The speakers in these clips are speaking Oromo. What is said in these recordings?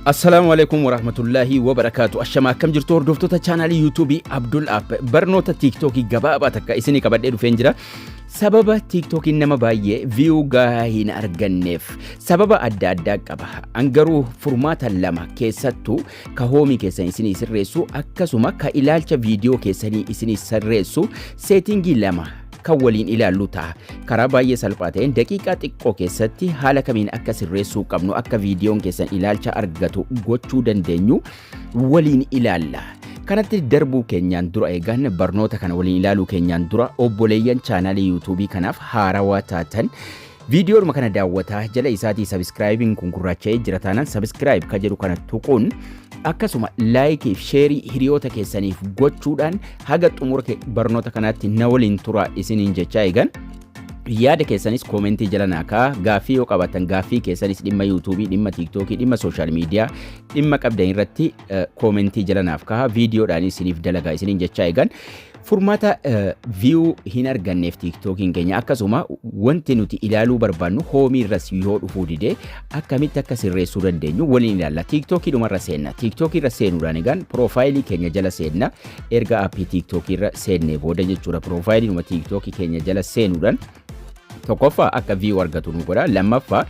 Assalamu alaikum warahmatullahi wabarakatuh. Ashama akkam jirtu hordoftoota chaanaalii YouTube Abdul App barnoota TikTok gabaabaa takka isinii qabadhee dhufeen jira. Sababa TikTok nama baay'ee view gahaa hin arganneef sababa adda addaa qaba. Angaruu furmaata lama keessattuu ka hoomii keessan isinii sirreessu akkasuma ka ilaalcha viidiyoo keessanii isinii sirreessu settingii lama kan waliin ilaallu ta'a. Karaa baay'ee salphaa ta'een daqiiqaa xiqqoo keessatti haala kamiin akka sirreessuu qabnu akka viidiyoon keessan ilaalcha argatu gochuu dandeenyu waliin ilaalla. Kanatti darbuu keenyaan dura eegan barnoota kana waliin ilaaluu keenyaan dura obboleeyyan chaanaalii YouTube kanaaf haarawaa taatan viidiyoodhuma kana daawwataa jala isaatii subscribing kun gurraacha'ee jira taanaan subscribe ka jedhu kana tuquun akkasuma like fi share hiriyoota keessaniif gochuudhaan haga xumura barnoota kanaatti na waliin tura isiniin jechaa eegan. Yaada keessanis koomentii jala naakaa gaaffii yoo qabaatan gaaffii keessanis dhimma YouTube dhimma TikTok dhimma social media dhimma qabdan irratti koomentii jala naaf kaha viidiyoodhaan isiniif dalagaa isiniin jechaa eegan. Furmaata view hin arganneef TikTokiin keenya akkasuma wanti nuti ilaaluu barbaannu hoomii irras yoo dhufuu didee akkamitti akka sirreessuu dandeenyu waliin ilaalla. TikTokii dhumarra seenna. TikTokii irra seenuudhaan egaan profaayilii keenya jala seenna. Erga aappii TikTokii irra seennee booda jechuudha. Profaayilii dhuma TikTokii keenya jala seenuudhaan tokkoffaa akka view argatu nu godha. Lammaffaa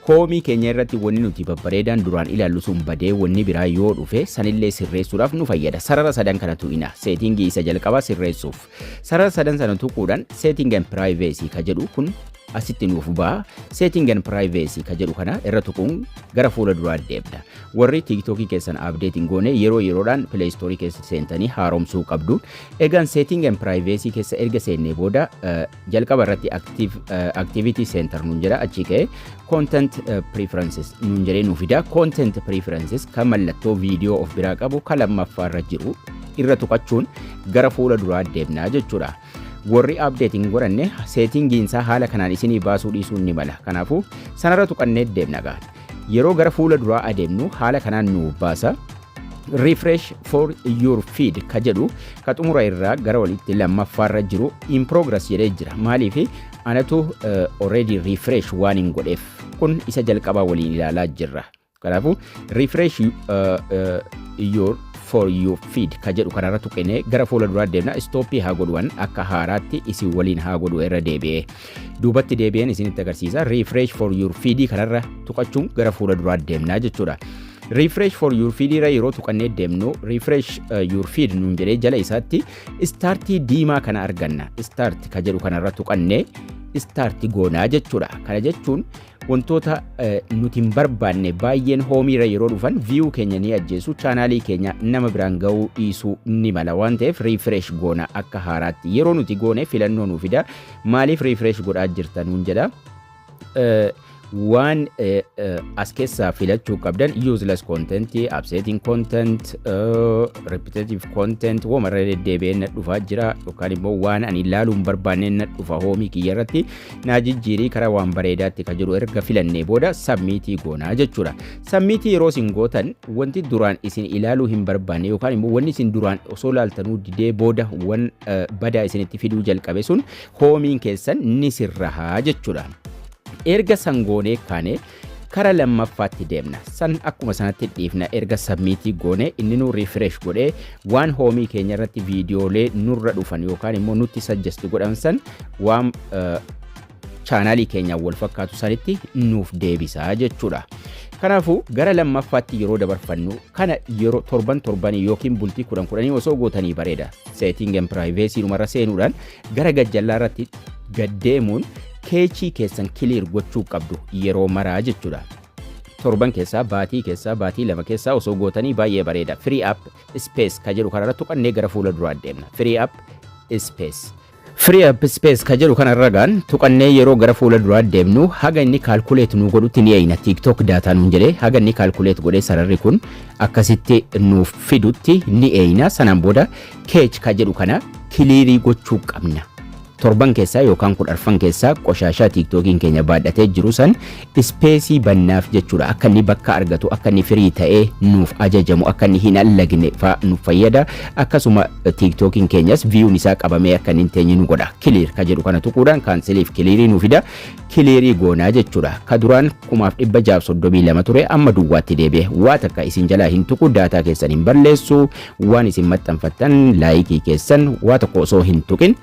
hoomii keenya irratti wanni nuti babbareedaan duraan ilaallu sun badee wanni biraa yoo dhufe sanillee sirreessuudhaaf nu fayyada. Sarara sadan kana tuqina. Settingii isa jalqabaa sirreessuuf. Sarara sadan sana tuquudhaan setting and privacy ka jedhu kun asitti nuuf ba'a. Setting and privacy ka jedhu kana irra tuquun gara fuula duraa deemna. Warri TikTokii keessan updating goone yeroo yeroodhaan Play Store keessa seentanii haaromsuu qabdu. Egaan setting and privacy keessa erga seennee booda jalqaba irratti activity center nun jedha achi ka'ee content preferences nun jedhee nuuf fida. Content preferences kan mallattoo viidiyoo of biraa qabu kan lammaffaa irra jiru irra tuqachuun gara fuula duraa deemna jechuudha. Warri updating godhanne settingiin isaa haala kanaan isinii baasuu dhiisuun ni mala. Kanaafuu sanarra tuqannee deemna ga'a. Yeroo gara fuula duraa adeemnu haala kanaan nu baasa. Refresh for your feed ka jedhu ka xumura irraa gara walitti lammaffaarra jiru in progress jedhee jira. Maaliif anatu already refresh waan hin godheef kun isa jalqabaa waliin ilaalaa jirra. Kanaafuu refresh for your feed ka jedhu kanarra tuqnee gara fuula duraa deemna. Stoppii haa godhuwan akka haaraatti isin waliin haa godhu irra deebi'ee duubatti deebi'een isinitti agarsiisa. Refresh for your feed kanarra tuqachuun gara fuula duraa deemna jechuudha. Refresh for your feed irra yeroo tuqannee deemnu refresh your feed nun jedhee jala isaatti startii diimaa kana arganna. Start ka jedhu kanarra tuqannee start goonaa jechuudha. Kana jechuun wantoota nuti hin barbaanne baay'een hoomii irra yeroo dhufan view keenya ni ajjeesu chaanaalii keenya nama biraan ga'uu dhiisuu ni mala waan ta'eef refresh goona akka haaraatti yeroo nuti goone filannoo nu fida. Maaliif refresh godhaa jirtan nun jedha. Waan as keessaa filachuu qabdan useless content, upsetting content, repetitive content womarra deddeebi'een na dhufaa jira yookaan immoo waan ani ilaaluun barbaanneen na dhufa hoomii kiyya irratti naa jijjiirii karaa waan bareedaatti ka jedhu erga filannee booda submitii goonaa jechuudha. Submitii yeroo isin gootan wanti duraan isin ilaaluu hin barbaanne yookaan immoo wanni isin duraan osoo laaltanuu didee booda waan badaa isinitti fiduu jalqabe sun hoomiin keessan ni sirrahaa jechuudha. Erga sangoonee kaane kara lammaffaatti deemna. San akkuma sanatti dhiifna erga submitii goone inni nu refresh godhee waan hoomii keenya irratti viidiyoolee nurra dhufan yookaan immoo nutti suggest godhan san waan chaanaalii keenyaan wal fakkaatu sanitti nuuf deebisaa jechuudha. Kanaafuu gara lammaffaatti yeroo dabarfannu kana yeroo torban yookiin bultii 10 osoo gootanii bareeda. Setting and privacy numarra seenuudhaan gara gajjallaa irratti gaddeemuun keechii keessan clear gochuu qabdu yeroo maraa jechuudha. Torban keessaa baatii lama keessaa osoo gootanii baay'ee bareeda. Free up space ka jedhu kanarra tuqannee gara fuula duraa deemna. Free up space ka jedhu kanarra gaan tuqannee yeroo gara fuula duraa deemnu haga inni calculate nu godhutti ni eeyna. TikTok data nun jedhee haga inni calculate godhee sararri kun akkasitti nuuf fidutti ni eeyna. Sanaan booda keech ka jedhu kana clear gochuu qabna. torban keessaa yookaan 10 keessaa qoshashaa TikTokiin keenya baadhatee jiru san space bannaaf jechuudha. Akka inni bakka argatu, akka inni firii ta'ee nuuf ajajamu, akka inni hin allagne nuuf fayyada. Akkasuma TikTokiin keenyas view isaa qabamee akka inni teenye nu godha. Clear ka jedhu kana tuquudhaan canceliif clearii nuuf fida. Clearii goonaa jechuudha. Ka duraan 1632 ture amma duwwaatti deebi'e. Waa takka isin jalaa hin tuqu, daataa keessan hin balleessu, waan isin maxxanfattan laayikii keessan waa tokko osoo hin tuqin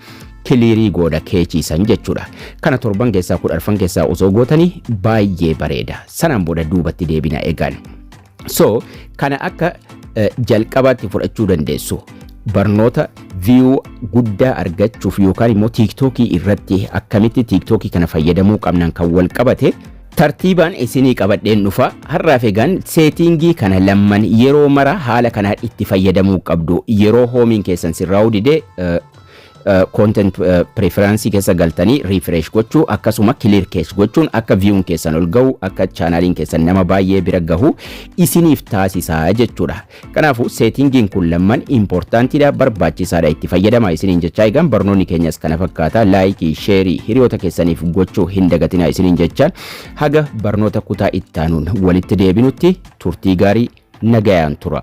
clearii gooda keechiisan jechuudha. Kana torban keessaa 10 keessaa osoo gootanii baay'ee bareeda. Sanaan booda duubatti deebina eegan. So kana akka jalqabaatti fudhachuu dandeessu. Barnoota view guddaa argachuuf yookaan immoo TikTokii irratti akkamitti TikTokii kana fayyadamuu qabnan kan wal qabate tartiibaan isinii qabadheen dhufa. Har'aaf egaan seetingii kana lamman yeroo mara haala kanaa itti fayyadamuu qabdu. Yeroo hoomiin keessan sirraa'uu didee content preference keessa galtanii refresh gochuu akkasuma clear cache gochuun akka viewun keessan ol ga'u, akka channeliin keessan nama baay'ee bira gahu isiniif taasisaa jechuudha. Kanaafuu seetingiin kun lamman importantiidha, barbaachisaadha, itti fayyadamaa isiniin jechaa. Egaan barnoonni keenyas kana fakkaata. Laayikii, sheerii hiriyoota keessaniif gochuu hin dagatinaa isiniin jechaan. Haga barnoota kutaa ittaanuun walitti deebinutti turtii gaarii nagayaan tura.